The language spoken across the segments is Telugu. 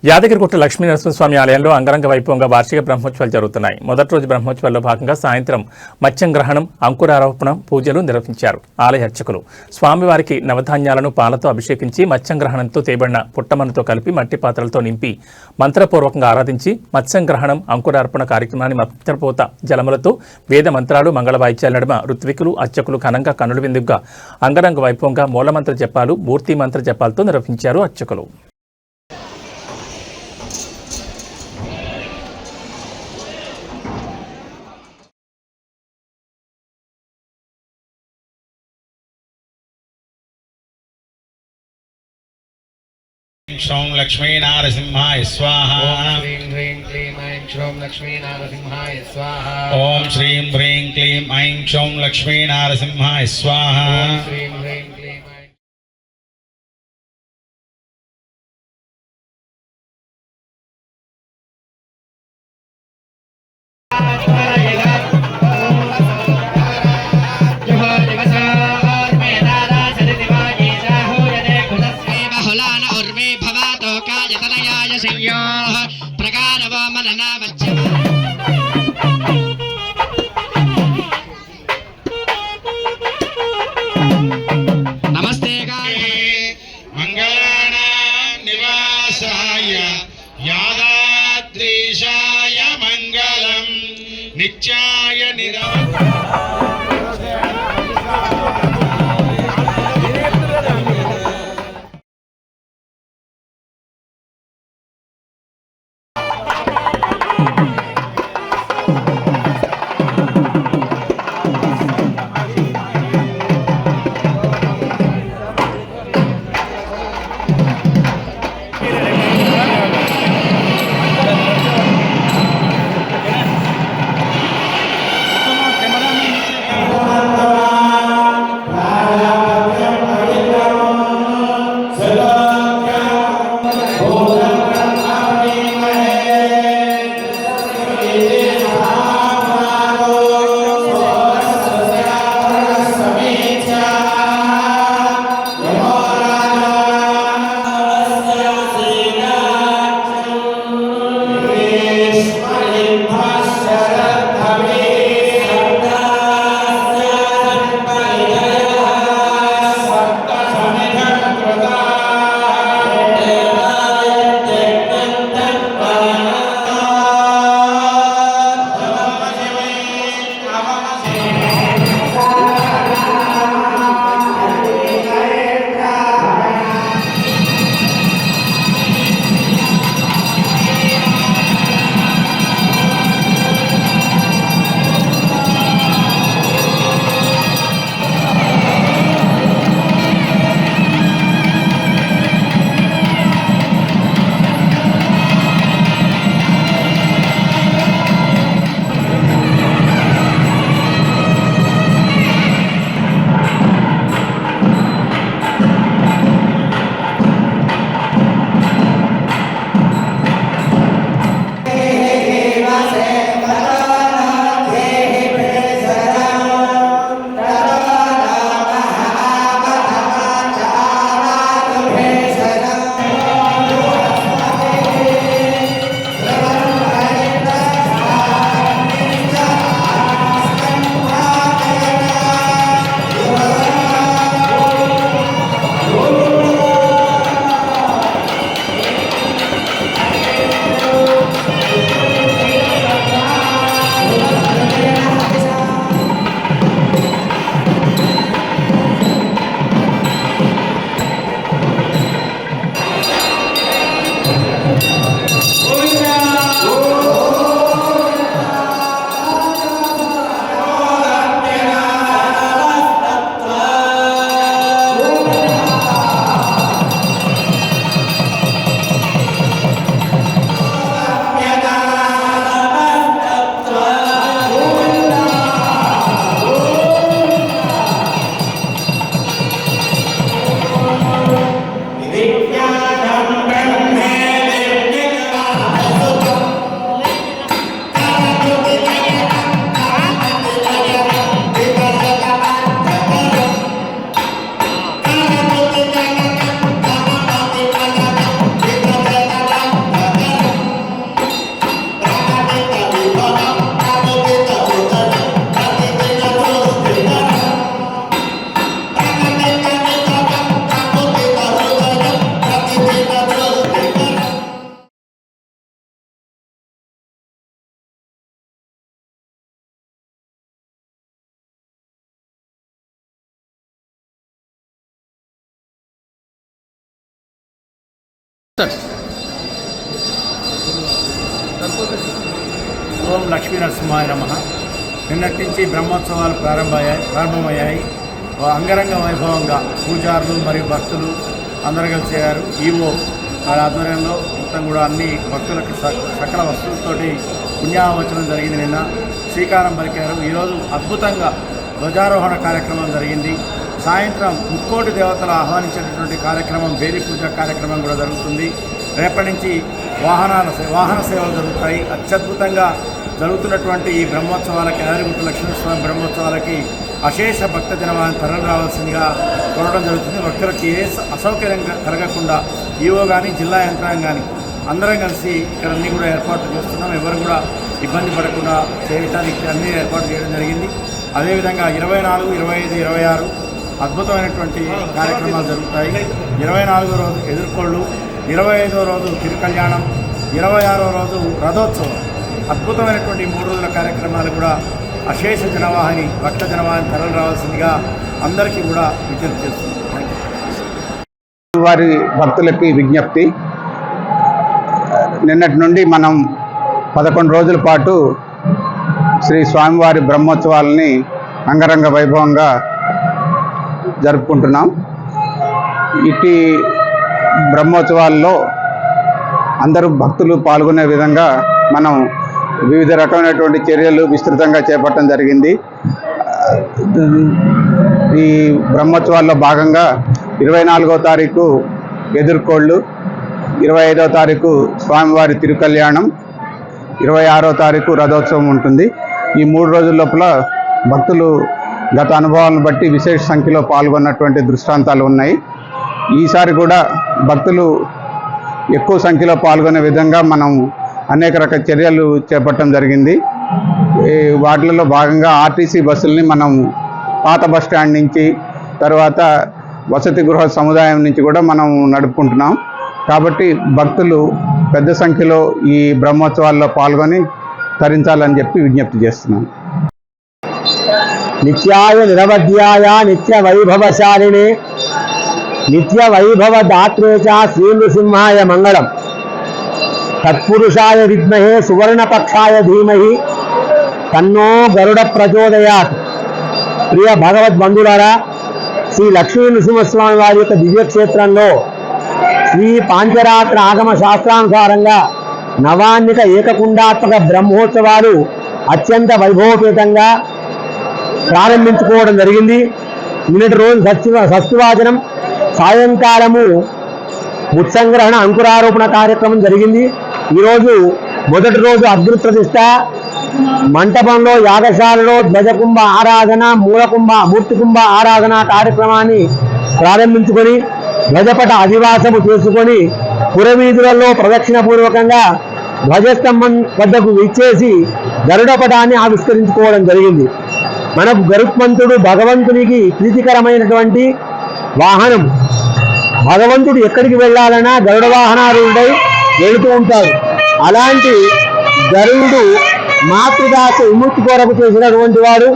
యాదగిరిగుట్ట లక్ష్మీనరసింహస్వామి ఆలయంలో అంగరంగ వైభవంగా వార్షిక బ్రహ్మోత్సవాలు జరుగుతున్నాయి. మొదటి రోజు బ్రహ్మోత్సవాల్లో భాగంగా సాయంత్రం మత్స్యం గ్రహణం, అంకురారోపణ పూజలు నిర్వహించారు. ఆలయ అర్చకులు స్వామివారికి నవధాన్యాలను పాలతో అభిషేకించి మత్స్యం గ్రహణంతో తేబడిన పుట్టమన్నుతో కలిపి మట్టి పాత్రలతో నింపి మంత్రపూర్వకంగా ఆరాధించి మత్స్యం గ్రహణం, అంకురార్పణ కార్యక్రమాన్ని మంత్రపోత జలములతో వేద మంత్రాలు, మంగళ వాయిద్యాల నడుమ ఋత్వికులు, అర్చకులు ఘనంగా కన్నుల విందుగా అంగరంగ వైభవంగా మూలమంత్ర జపాలు, మూర్తి మంత్ర జపాలతో నిర్వహించారు అర్చకులు. ॐ लक्ष्मीनारसिंहाय स्वाहा। ॐ श्रीं ह्रीं क्लीं ऐं क्षौं लक्ष्मीनारसिंहाय स्वाहा। ॐ श्रीं ह्रीं क्लीं ऐं क्षौं लक्ष्मीनारसिंहाय स्वाहा। ॐ श्रीं ह्रीं क्लीं ऐं नमस्ते मंगलानां निवासाय यादाद्रीशाय मंगलम नित्याय ఓం లక్ష్మీ నరసింహాయ నమః. నిన్నటి నుంచి బ్రహ్మోత్సవాలు ప్రారంభమయ్యాయి. అంగరంగ వైభవంగా పూజారులు మరియు భక్తులు అందరూ కలిసారు. ఈవో వారి ఆధ్వర్యంలో మొత్తం కూడా అన్ని భక్తులకు సకల వస్తువులతోటి పుణ్యావచనం జరిగింది. నిన్న శ్రీకారం పలికారు. ఈరోజు అద్భుతంగా ధ్వజారోహణ కార్యక్రమం జరిగింది. సాయంత్రం ముక్కోటి దేవతలు ఆహ్వానించేటటువంటి కార్యక్రమం, బేరీ పూజ కార్యక్రమం కూడా జరుగుతుంది. రేపటి నుంచి వాహన సేవలు జరుగుతాయి. అత్యద్భుతంగా జరుగుతున్నటువంటి ఈ బ్రహ్మోత్సవాలకి, యాదగిరిగుట్ట లక్ష్మీనరసింహ బ్రహ్మోత్సవాలకి అశేష భక్త జనవాన్ని తరలి రావాల్సిందిగా కోరడం జరుగుతుంది. భక్తులకి ఏ అసౌకర్యం కలగకుండా ఈవో కానీ జిల్లా యంత్రాంగం కానీ అందరం కలిసి ఇక్కడ అన్నీ కూడా ఏర్పాట్లు చేస్తున్నాం. ఎవరు కూడా ఇబ్బంది పడకుండా చేయడానికి అన్నీ ఏర్పాటు చేయడం జరిగింది. అదేవిధంగా 24, 25, 26 అద్భుతమైనటువంటి కార్యక్రమాలు జరుగుతాయి. 24వ రోజు ఎదుర్కొళ్ళు, 25వ రోజు తిరుకళ్యాణం, 26వ రోజు రథోత్సవం. అద్భుతమైనటువంటి 3 రోజుల కార్యక్రమాలు కూడా అశేష జనవాహిని, భక్త జనవాహిని తరలి రావాల్సిందిగా అందరికీ కూడా విజ్ఞప్తి చేస్తున్నాం. వారి భక్తులకి విజ్ఞప్తి, నిన్నటి నుండి మనం 11 రోజుల పాటు శ్రీ స్వామివారి బ్రహ్మోత్సవాలని అంగరంగ వైభవంగా జరుపుకుంటున్నాం. ఇటు బ్రహ్మోత్సవాల్లో అందరూ భక్తులు పాల్గొనే విధంగా మనం వివిధ రకమైనటువంటి చర్యలు విస్తృతంగా చేపట్టడం జరిగింది. ఈ బ్రహ్మోత్సవాల్లో భాగంగా 24వ తారీఖు ఎదుర్కోళ్ళు, 25వ తారీఖు స్వామివారి తిరుకళ్యాణం, 26వ తారీఖు రథోత్సవం ఉంటుంది. ఈ 3 రోజుల లోపల భక్తులు గత అనుభవాలను బట్టి విశేష సంఖ్యలో పాల్గొన్నటువంటి దృష్టాంతాలు ఉన్నాయి. ఈసారి కూడా భక్తులు ఎక్కువ సంఖ్యలో పాల్గొనే విధంగా మనం అనేక రకాల చర్యలు చేపట్టడం జరిగింది. వాటిలో భాగంగా ఆర్టీసీ బస్సుల్ని మనం పాత బస్టాండ్ నుంచి, తర్వాత వసతి గృహ సముదాయం నుంచి కూడా మనం నడుపుకుంటున్నాం. కాబట్టి భక్తులు పెద్ద సంఖ్యలో ఈ బ్రహ్మోత్సవాల్లో పాల్గొని తరించాలని చెప్పి విజ్ఞప్తి చేస్తున్నాం. నిత్యాయ నిరవధ్యాయ నిత్య వైభవశాలినే నిత్య వైభవ దాత్రే చ శ్రీ నృసింహాయ మంగళం. తత్పురుషాయ విద్మహే సువర్ణపక్షాయ ధీమహి తన్నో గరుడ ప్రచోదయాత్. ప్రియ భగవద్బంధులారా, శ్రీ లక్ష్మీ నృసింహస్వామి వారి యొక్క దివ్యక్షేత్రంలో శ్రీ పాంచరాత్ర ఆగమ శాస్త్రానుసారంగా నవాన్నిక ఏకకుండాత్మక బ్రహ్మోత్సవాలు అత్యంత వైభవపేతంగా ప్రారంభించుకోవడం జరిగింది. నిన్నటి రోజు షష్ఠివాచనం, సాయంకాలము ఉత్సంగ్రహణ అంకురారోపణ కార్యక్రమం జరిగింది. ఈరోజు మొదటి రోజు అగ్ని ప్రతిష్ట, మంటపంలో యాగశాలలో ధ్వజకుంభ ఆరాధన, మూర్తికుంభ ఆరాధన కార్యక్రమాన్ని ప్రారంభించుకొని ధ్వజపట అధివాసము చేసుకొని పురవీధులలో ప్రదక్షిణ పూర్వకంగా ధ్వజస్తంభం వద్దకు విచ్చేసి గరుడపటాన్ని ఆవిష్కరించుకోవడం జరిగింది. మనకు గరుత్మంతుడు భగవంతునికి ప్రీతికరమైనటువంటి వాహనం. భగవంతుడు ఎక్కడికి వెళ్ళాలన్నా గరుడ వాహనారూఢుడై వెళుతూ ఉంటాడు. అలాంటి గరుడు మాతృదాస విముక్తి కొరకు చేసినటువంటి వాడు.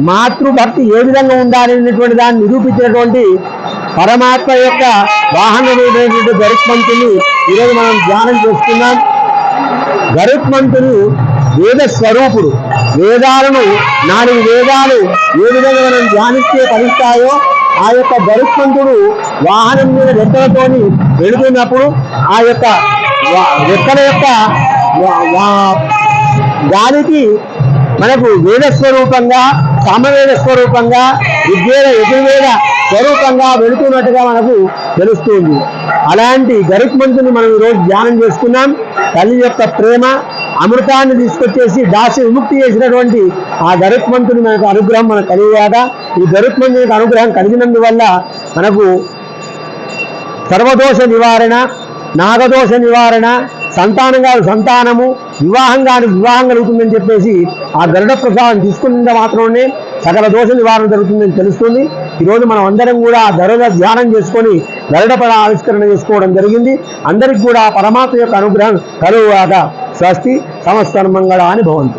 మాతృభక్తి ఏ విధంగా ఉండాలనేటువంటి దాన్ని నిరూపించినటువంటి పరమాత్మ యొక్క వాహనమైనటువంటి గరుత్మంతుని ఈరోజు మనం ధ్యానం చేస్తున్నాం. గరుత్మంతుడు వేద స్వరూపుడు. వేదాలను 4 వేదాలు ఏ విధంగా మనం ధ్యానిస్తే ఫలిస్తాయో ఆ యొక్క గరుత్మంతుడు వాహనం మీద రెక్కలతోని వెళుతున్నప్పుడు ఆ యొక్క రెక్కల యొక్క గాలికి మనకు వేద స్వరూపంగా, సామవేద స్వరూపంగా, ఋగ్వేద యజుర్వేద స్వరూపంగా వెళుతున్నట్టుగా మనకు తెలుస్తుంది. అలాంటి గరుత్మంతుని మనం ఈరోజు ధ్యానం చేసుకున్నాం. తల్లి యొక్క ప్రేమ అమృతాన్ని తీసుకొచ్చేసి దాసి విముక్తి చేసినటువంటి ఆ గరుత్మంతుని మనకు అనుగ్రహం మనకు కలిగాక, ఈ గరుత్మంతునికి అనుగ్రహం కలిగినందువల్ల మనకు సర్వదోష నివారణ, నాగదోష నివారణ, సంతానం కాదు సంతానము, వివాహం కాదు వివాహం కలుగుతుందని చెప్పేసి ఆ గరుడ ప్రసాదం తీసుకున్నంత మాత్రమే సకల దోష నివారణ జరుగుతుందని తెలుస్తుంది. ఈరోజు మనం అందరం కూడా ఆ గరుడ ధ్యానం చేసుకొని గరుడ పద ఆవిష్కరణ చేసుకోవడం జరిగింది. అందరికి కూడా పరమాత్మ యొక్క అనుగ్రహం కలుగుగాక. స్వస్తి సమస్తన్మంగళాని భవంతు.